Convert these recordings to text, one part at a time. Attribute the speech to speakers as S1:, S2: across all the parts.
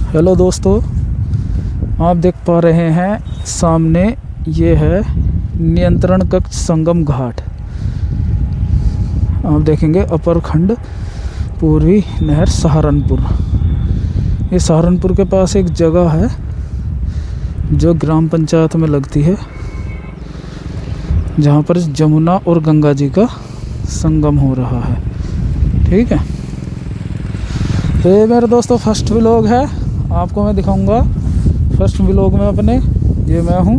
S1: Hello दोस्तों, आप देख पा रहे हैं सामने ये है नियंत्रण कक्ष संगम घाट। आप देखेंगे अपर खंड पूर्वी नहर सहारनपुर। ये सहारनपुर के पास एक जगह है जो ग्राम पंचायत में लगती है, जहाँ पर जमुना और गंगा जी का संगम हो रहा है। ठीक है, तो ये मेरे दोस्तों फर्स्ट व्लॉग है, आपको मैं दिखाऊंगा फर्स्ट व्लॉग में अपने। ये मैं हूँ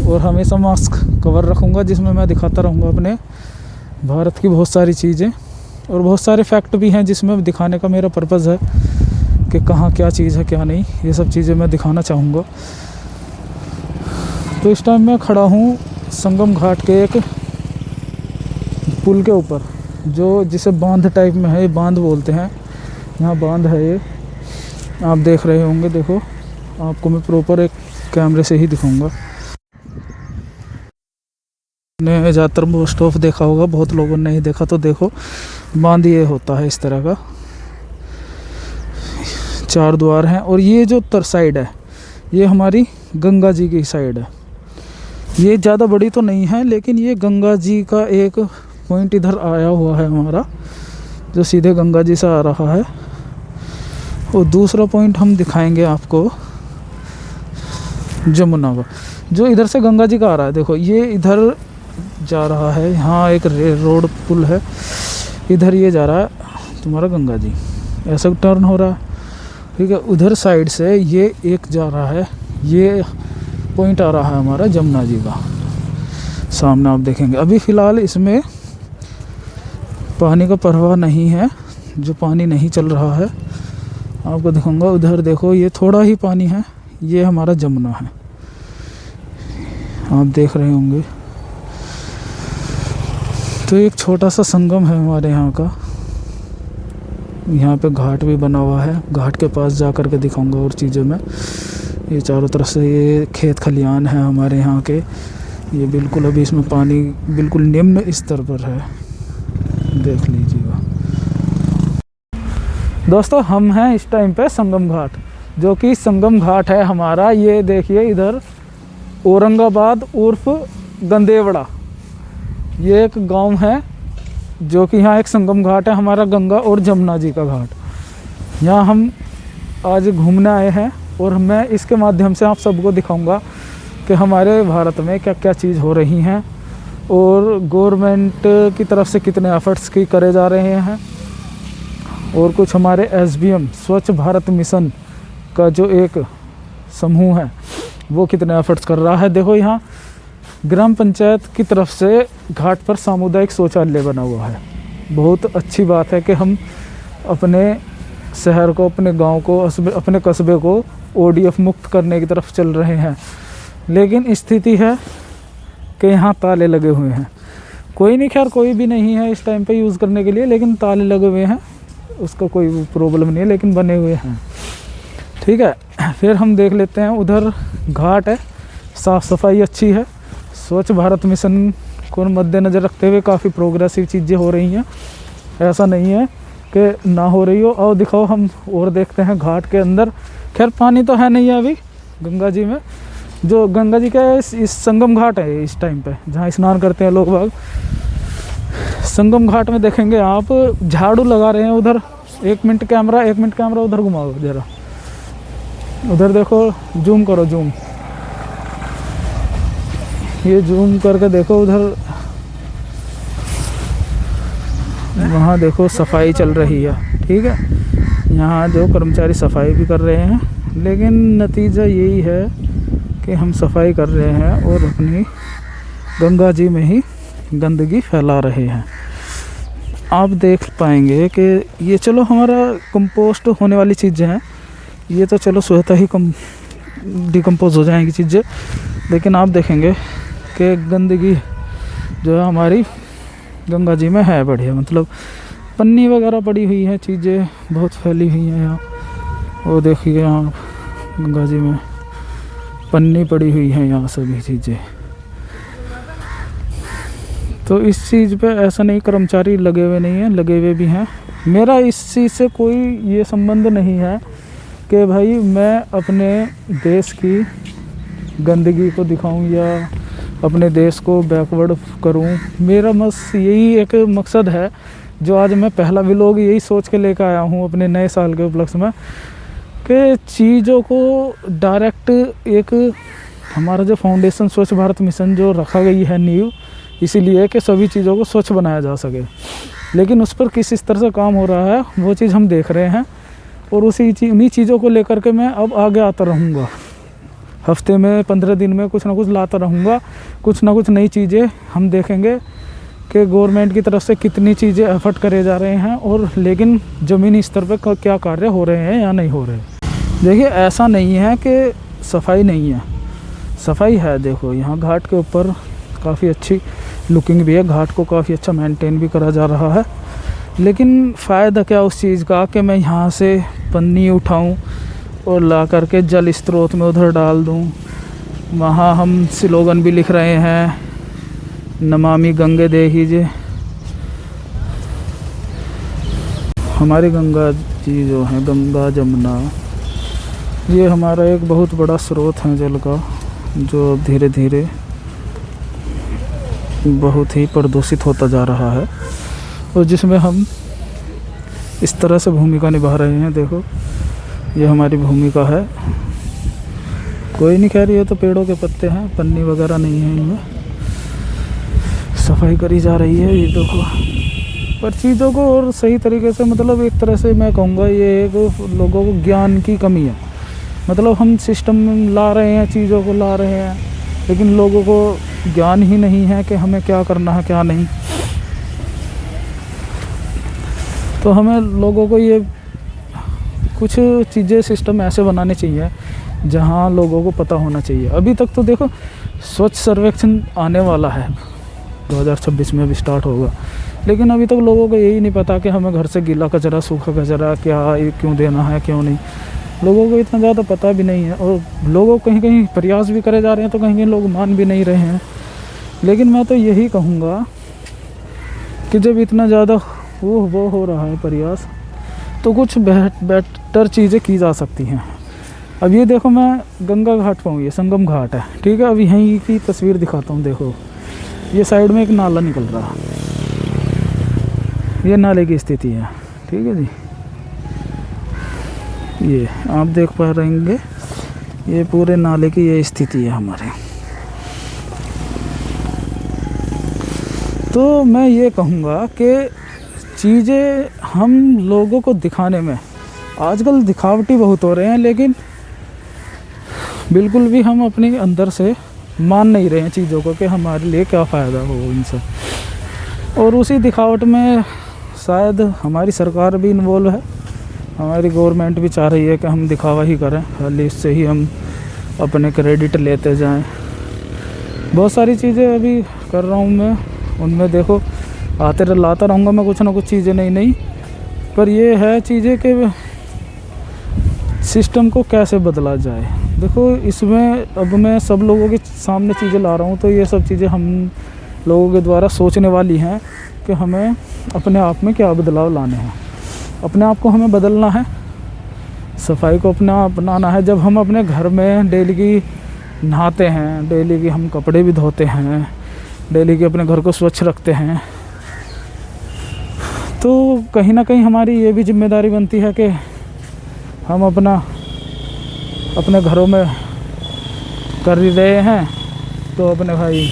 S1: और हमेशा मास्क कवर रखूँगा, जिसमें मैं दिखाता रहूँगा अपने भारत की बहुत सारी चीज़ें और बहुत सारे फैक्ट भी हैं जिसमें दिखाने का मेरा पर्पज़ है कि कहाँ क्या चीज़ है क्या नहीं। ये सब चीज़ें मैं दिखाना चाहूँगा। तो इस टाइम मैं खड़ा हूँ संगम घाट के एक पुल के ऊपर, जो जिसे बांध टाइप में है, बांध बोलते हैं। यहाँ बांध है, ये आप देख रहे होंगे। देखो, आपको मैं प्रॉपर एक कैमरे से ही दिखाऊंगा। ने ज़्यादातर मोस्ट ऑफ देखा होगा, बहुत लोगों ने नहीं देखा तो देखो। बांध ये होता है इस तरह का, 4 द्वार हैं। और ये जो उत्तर साइड है ये हमारी गंगा जी की साइड है। ये ज़्यादा बड़ी तो नहीं है, लेकिन ये गंगा जी का एक पॉइंट इधर आया हुआ है हमारा, जो सीधे गंगा जी से आ रहा है। और दूसरा पॉइंट हम दिखाएंगे आपको जमुना का, जो इधर से गंगा जी का आ रहा है। देखो, ये इधर जा रहा है, यहाँ एक रोड पुल है, इधर ये जा रहा है तुम्हारा गंगा जी, ऐसा टर्न हो रहा है। ठीक है, उधर साइड से ये एक जा रहा है, ये पॉइंट आ रहा है हमारा जमुना जी का। सामने आप देखेंगे अभी फ़िलहाल इसमें पानी का प्रवाह नहीं है, जो पानी नहीं चल रहा है। आपको दिखाऊंगा, उधर देखो ये थोड़ा ही पानी है, ये हमारा जमुना है, आप देख रहे होंगे। तो एक छोटा सा संगम है हमारे यहाँ का। यहाँ पे घाट भी बना हुआ है, घाट के पास जा कर के दिखाऊंगा और चीज़ें में। ये चारों तरफ से ये खेत खलियान है हमारे यहाँ के। ये बिल्कुल अभी इसमें पानी बिल्कुल निम्न स्तर पर है, देख लीजिएगा दोस्तों। हम हैं इस टाइम पे संगम घाट, जो कि संगम घाट है हमारा। ये देखिए इधर औरंगाबाद उर्फ गंदेवड़ा, ये एक गांव है, जो कि यहाँ एक संगम घाट है हमारा, गंगा और जमुना जी का घाट। यहाँ हम आज घूमने आए हैं और मैं इसके माध्यम से आप सबको दिखाऊंगा कि हमारे भारत में क्या क्या चीज़ हो रही हैं और गवर्नमेंट की तरफ से कितने एफर्ट्स की करे जा रहे हैं, और कुछ हमारे एसबीएम स्वच्छ भारत मिशन का जो एक समूह है वो कितने एफर्ट्स कर रहा है। देखो, यहाँ ग्राम पंचायत की तरफ से घाट पर सामुदायिक शौचालय बना हुआ है। बहुत अच्छी बात है कि हम अपने शहर को, अपने गांव को, अपने कस्बे को ओडीएफ मुक्त करने की तरफ चल रहे हैं। लेकिन स्थिति है कि यहाँ ताले लगे हुए हैं। कोई नहीं, खैर कोई भी नहीं है इस टाइम पे यूज़ करने के लिए, लेकिन ताले लगे हुए हैं, उसका कोई प्रॉब्लम नहीं है, लेकिन बने हुए हैं। ठीक है, फिर हम देख लेते हैं। उधर घाट है, साफ़ सफाई अच्छी है। स्वच्छ भारत मिशन को मद्देनज़र रखते हुए काफ़ी प्रोग्रेसिव चीज़ें हो रही हैं, ऐसा नहीं है कि ना हो रही हो। और दिखाओ, हम और देखते हैं घाट के अंदर। खैर पानी तो है नहीं है अभी गंगा जी में, जो गंगा जी का इस संगम घाट है इस टाइम पे, जहाँ स्नान करते हैं लोग बाग। संगम घाट में देखेंगे आप झाड़ू लगा रहे हैं उधर। 1 मिनट कैमरा उधर घुमाओ ज़रा, उधर देखो, जूम करो, जूम, ये जूम करके देखो उधर, वहाँ देखो सफाई चल रही है। ठीक है, यहाँ जो कर्मचारी सफाई भी कर रहे हैं, लेकिन नतीजा यही है कि हम सफाई कर रहे हैं और अपनी गंगा जी में ही गंदगी फैला रहे हैं। आप देख पाएंगे कि ये चलो हमारा कंपोस्ट होने वाली चीज़ें हैं, ये तो चलो स्वतः ही डिकम्पोज हो जाएंगी चीज़ें। लेकिन आप देखेंगे कि गंदगी जो है हमारी गंगा जी में है बढ़िया, मतलब पन्नी वगैरह पड़ी हुई है, चीज़ें बहुत फैली हुई हैं यहाँ। वो देखिए यहाँ गंगा जी में पन्नी पड़ी हुई है, यहाँ सभी चीज़ें। तो इस चीज़ पे ऐसा नहीं कर्मचारी लगे हुए नहीं हैं, लगे हुए भी हैं। मेरा इस चीज़ से कोई ये संबंध नहीं है कि भाई मैं अपने देश की गंदगी को दिखाऊं या अपने देश को बैकवर्ड करूं। मेरा बस यही एक मकसद है जो आज मैं पहला व्लॉग यही सोच के लेकर आया हूं अपने नए साल के उपलक्ष्य में, कि चीज़ों को डायरेक्ट एक हमारा जो फाउंडेशन स्वच्छ भारत मिशन जो रखा गई है नींव, इसीलिए कि सभी चीज़ों को स्वच्छ बनाया जा सके, लेकिन उस पर किस स्तर से काम हो रहा है वो चीज़ हम देख रहे हैं। और उन्हीं चीज़ों को लेकर के मैं अब आगे आता रहूँगा, हफ्ते में 15 दिन में कुछ ना कुछ लाता रहूँगा, कुछ ना कुछ नई चीज़ें हम देखेंगे कि गवर्नमेंट की तरफ से कितनी चीज़ें एफर्ट करे जा रहे हैं और लेकिन ज़मीनी स्तर पर क्या कार्य हो रहे हैं या नहीं हो रहे। देखिए ऐसा नहीं है कि सफाई नहीं है, सफाई है। देखो यहाँ घाट के ऊपर काफ़ी अच्छी लुकिंग भी है, घाट को काफ़ी अच्छा मेंटेन भी करा जा रहा है, लेकिन फ़ायदा क्या उस चीज़ का कि मैं यहाँ से पन्नी उठाऊँ और ला करके जल स्रोत में उधर डाल दूँ। वहाँ हम स्लोगन भी लिख रहे हैं, नमामि गंगे देखिए, हमारी गंगा जी जो है गंगा जमुना, ये हमारा एक बहुत बड़ा स्रोत है जल का, जो अब धीरे धीरे बहुत ही प्रदूषित होता जा रहा है और जिसमें हम इस तरह से भूमिका निभा रहे हैं। देखो ये हमारी भूमिका है, कोई नहीं कह रही है तो पेड़ों के पत्ते हैं, पन्नी वगैरह नहीं है, इनमें सफाई करी जा रही है। ये देखो पर चीज़ों को और सही तरीके से, मतलब एक तरह से मैं कहूँगा ये एक लोगों को ज्ञान की कमी है। मतलब हम सिस्टम ला रहे हैं, चीज़ों को ला रहे हैं, लेकिन लोगों को ज्ञान ही नहीं है कि हमें क्या करना है क्या नहीं। तो हमें लोगों को ये कुछ चीज़ें सिस्टम ऐसे बनाने चाहिए जहाँ लोगों को पता होना चाहिए। अभी तक तो देखो स्वच्छ सर्वेक्षण आने वाला है, 2026 में अभी स्टार्ट होगा, लेकिन अभी तक लोगों को यही नहीं पता कि हमें घर से गीला कचरा सूखा कचरा क्या क्यों देना है क्यों नहीं। लोगों को इतना ज़्यादा पता भी नहीं है और लोगों कहीं कहीं प्रयास भी करे जा रहे हैं तो कहीं कहीं लोग मान भी नहीं रहे हैं। लेकिन मैं तो यही कहूँगा कि जब इतना ज़्यादा वो हो रहा है प्रयास, तो कुछ बेटर चीज़ें की जा सकती हैं। अब ये देखो मैं गंगा घाट पर हूँ, ये संगम घाट है, ठीक है। अब यहीं की तस्वीर दिखाता हूँ। देखो ये साइड में एक नाला निकल रहा है, ये नाले की स्थिति है, ठीक है जी। ये आप देख पा रहेंगे, ये पूरे नाले की ये स्थिति है हमारे। तो मैं ये कहूँगा कि चीज़ें हम लोगों को दिखाने में आजकल दिखावटी बहुत हो रहे हैं, लेकिन बिल्कुल भी हम अपने अंदर से मान नहीं रहे हैं चीज़ों को कि हमारे लिए क्या फ़ायदा हो इनसे। और उसी दिखावट में शायद हमारी सरकार भी इन्वॉल्व है, हमारी गवर्नमेंट भी चाह रही है कि हम दिखावा ही करें, खाली इससे ही हम अपने क्रेडिट लेते जाएं। बहुत सारी चीज़ें अभी कर रहा हूँ मैं, उनमें देखो लाता रहूँगा मैं कुछ ना कुछ चीज़ें नई नई। पर ये है चीज़ें कि सिस्टम को कैसे बदला जाए। देखो इसमें अब मैं सब लोगों के सामने चीज़ें ला रहा हूँ, तो ये सब चीज़ें हम लोगों के द्वारा सोचने वाली हैं कि हमें अपने आप में क्या बदलाव लाने हैं। अपने आप को हमें बदलना है, सफाई को अपना अपनाना है। जब हम अपने घर में डेली की नहाते हैं, डेली की हम कपड़े भी धोते हैं, डेली की अपने घर को स्वच्छ रखते हैं, तो कहीं ना कहीं हमारी ये भी जिम्मेदारी बनती है कि हम अपने घरों में कर ही रहे हैं तो अपने भाई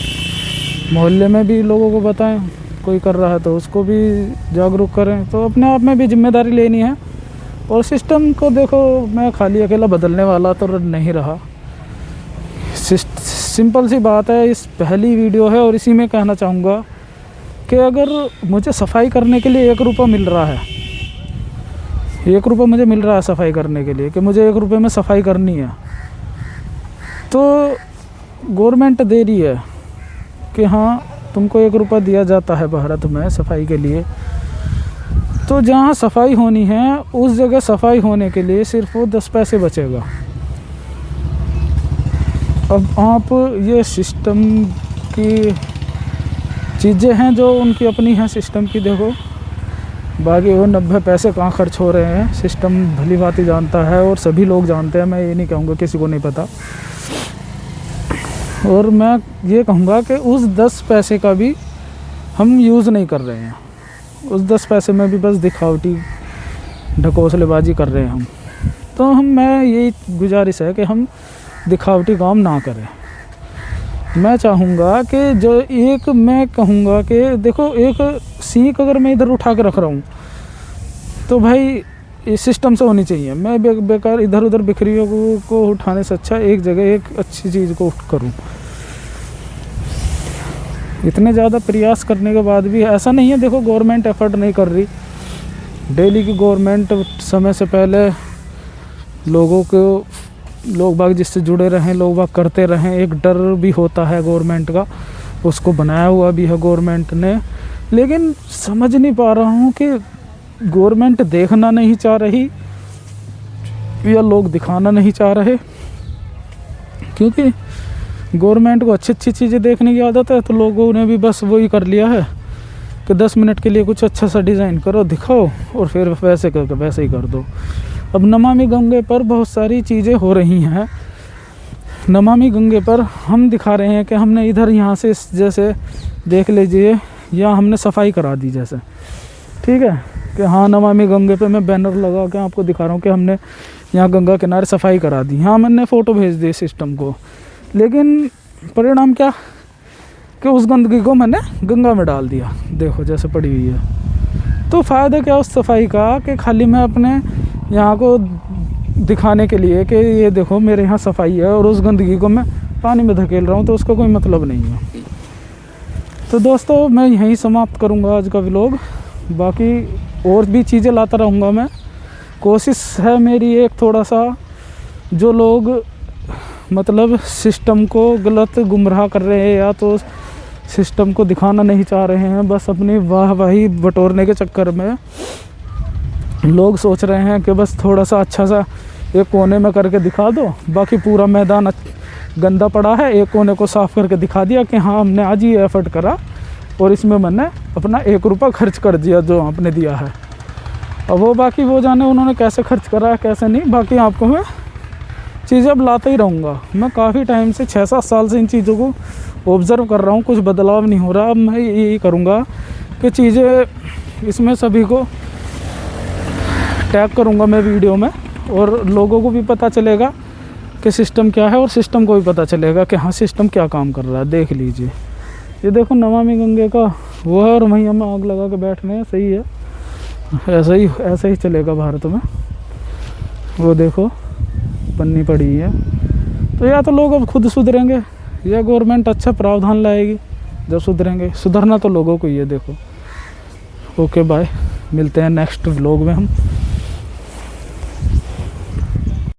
S1: मोहल्ले में भी लोगों को बताएं, कोई कर रहा है तो उसको भी जागरूक करें। तो अपने आप में भी जिम्मेदारी लेनी है। और सिस्टम को देखो मैं खाली अकेला बदलने वाला तो नहीं रहा। सिंपल सी बात है, इस पहली वीडियो है और इसी में कहना चाहूँगा कि अगर मुझे सफाई करने के लिए 1 रुपया मिल रहा है, 1 रुपया मुझे मिल रहा है सफाई करने के लिए, कि मुझे 1 रुपये में सफाई करनी है, तो गवर्नमेंट दे रही है कि हाँ तुमको 1 रुपया दिया जाता है भारत में सफाई के लिए। तो जहाँ सफाई होनी है उस जगह सफाई होने के लिए सिर्फ वो 10 पैसे बचेगा। अब आप ये सिस्टम की चीज़ें हैं जो उनकी अपनी हैं सिस्टम की। देखो बाकी वो 90 पैसे कहाँ खर्च हो रहे हैं सिस्टम भली भांति जानता है और सभी लोग जानते हैं, मैं ये नहीं कहूँगा किसी को नहीं पता। और मैं ये कहूँगा कि उस 10 पैसे का भी हम यूज़ नहीं कर रहे हैं, उस 10 पैसे में भी बस दिखावटी ढकोसलेबाजी कर रहे हैं हम। तो मैं यही गुजारिश है कि हम दिखावटी काम ना करें। मैं चाहूँगा कि मैं कहूँगा कि देखो, एक सीख अगर मैं इधर उठा के रख रहा हूँ तो भाई इस सिस्टम से होनी चाहिए। मैं बेकार इधर उधर बिखरियों को उठाने से अच्छा एक जगह एक अच्छी चीज़ को करूँ। इतने ज़्यादा प्रयास करने के बाद भी ऐसा नहीं है, देखो गवर्नमेंट एफर्ट नहीं कर रही। डेली की गवर्नमेंट समय से पहले लोग बाग जिससे जुड़े रहें, लोग बाग करते रहें। एक डर भी होता है गवर्नमेंट का, उसको बनाया हुआ भी है गवर्नमेंट ने। लेकिन समझ नहीं पा रहा हूँ कि गवर्नमेंट देखना नहीं चाह रही या लोग दिखाना नहीं चाह रहे, क्योंकि गवर्नमेंट को अच्छी अच्छी चीज़ें देखने की आदत है। तो लोगों ने भी बस वही कर लिया है कि 10 मिनट के लिए कुछ अच्छा सा डिज़ाइन करो, दिखाओ और फिर वैसे करके वैसे ही कर दो। अब नमामि गंगे पर बहुत सारी चीज़ें हो रही हैं। नमामि गंगे पर हम दिखा रहे हैं कि हमने इधर यहाँ से जैसे देख लीजिए, यहाँ हमने सफाई करा दी जैसे, ठीक है कि हाँ नमामि गंगे पे मैं बैनर लगा के आपको दिखा रहा हूँ कि हमने यहाँ गंगा किनारे सफाई करा दी। हाँ मैंने फ़ोटो भेज दी सिस्टम को, लेकिन परिणाम क्या कि उस गंदगी को मैंने गंगा में डाल दिया, देखो जैसे पड़ी हुई है। तो फ़ायदा क्या उस सफाई का कि खाली मैं अपने यहाँ को दिखाने के लिए कि ये देखो मेरे यहाँ सफाई है, और उस गंदगी को मैं पानी में धकेल रहा हूँ, तो उसका कोई मतलब नहीं है। तो दोस्तों मैं यहीं समाप्त करूँगा आज का व्लॉग। बाकी और भी चीज़ें लाता रहूँगा मैं। कोशिश है मेरी एक थोड़ा सा, जो लोग मतलब सिस्टम को गलत गुमराह कर रहे हैं या तो सिस्टम को दिखाना नहीं चाह रहे हैं, बस अपनी वाहवाही बटोरने के चक्कर में लोग सोच रहे हैं कि बस थोड़ा सा अच्छा सा एक कोने में करके दिखा दो, बाकी पूरा मैदान गंदा पड़ा है, एक कोने को साफ़ करके दिखा दिया कि हाँ हमने आज ही एफर्ट करा और इसमें मैंने अपना 1 रुपया खर्च कर दिया जो आपने दिया है। अब वो बाकी वो जाने उन्होंने कैसे खर्च करा है कैसे नहीं। बाकी आपको मैं चीज़ें अब लाता ही रहूँगा। मैं काफ़ी टाइम से 6-7 साल से इन चीज़ों को ऑब्ज़र्व कर रहा हूँ, कुछ बदलाव नहीं हो रहा। अब मैं यही करूँगा कि चीज़ें इसमें सभी को टैग करूँगा मैं वीडियो में, और लोगों को भी पता चलेगा कि सिस्टम क्या है और सिस्टम को भी पता चलेगा कि हाँ सिस्टम क्या काम कर रहा है। देख लीजिए, ये देखो नमामि गंगे का वो है और वहीं हम आग लगा के बैठ रहे हैं। सही है, ऐसा ही चलेगा भारत में। वो देखो पन्नी पड़ी है। तो या तो लोग अब खुद सुधरेंगे या गवर्नमेंट अच्छा प्रावधान लाएगी जब सुधरेंगे। सुधरना तो लोगों को ही है। देखो ओके बाय, मिलते हैं नेक्स्ट व्लॉग में हम।